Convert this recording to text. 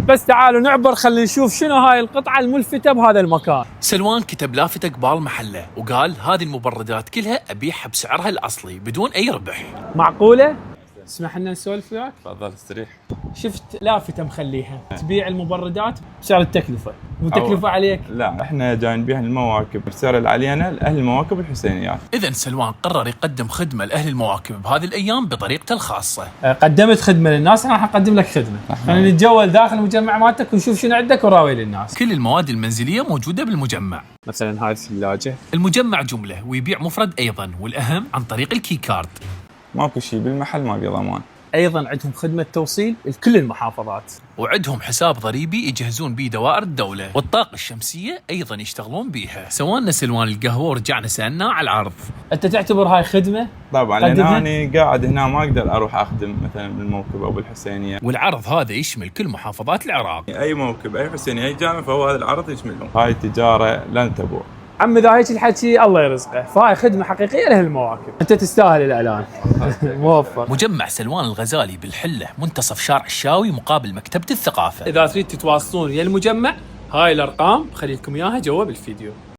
بس تعالوا نعبر، خلينا نشوف شنو هاي القطعة الملفتة بهذا المكان. سلوان كتب لافتة قبال محله وقال هذه المبردات كلها أبيعها بسعرها الأصلي بدون أي ربح. معقولة؟ اسمح لنا نسولف وياك؟ تفضل استريح. شفت لافتة مخليها تبيع المبردات بسعر التكلفة، مو تكلفة عليك؟ لا، احنا جايين بها المواكب بسعر اللي علينا لأهل المواكب الحسينيات. إذن سلوان قرر يقدم خدمة لأهل المواكب بهذه الأيام بطريقته الخاصة. قدمت خدمة للناس، انا راح اقدم لك خدمة. خلينا نتجول داخل المجمع مالتك ونشوف شنو عندك وراوي للناس. كل المواد المنزلية موجودة بالمجمع. مثلا هاي الثلاجة. المجمع جملة ويبيع مفرد أيضا، والأهم عن طريق الكي كارد. ماكو شيء بالمحل ما بضمان. ايضا عندهم خدمة توصيل لكل المحافظات، وعندهم حساب ضريبي يجهزون به دوائر الدولة، والطاقة الشمسية أيضا يشتغلون بيها. سوالنا سلوان القهوة ورجعنا سألناه على العرض. انت تعتبر هاي خدمة؟ طبعا لأن أنا قاعد هنا ما أقدر أروح أخدم مثلا بالموكب أو بالحسينية. والعرض هذا يشمل كل محافظات العراق. أي موكب أي حسينية أي جامع فهو هذا العرض يشملهم. هاي التجارة لن تبور. عم اذا هيك الحكي الله يرزقه، فهاي خدمة حقيقية لهالمواكب، انت تستاهل الاعلان. موفق. مجمع سلوان الغزالي بالحلة منتصف شارع الشاوي مقابل مكتبة الثقافة. اذا تريد تتواصلون ويا المجمع، هاي الارقام خلي لكم اياها جوا بالفيديو.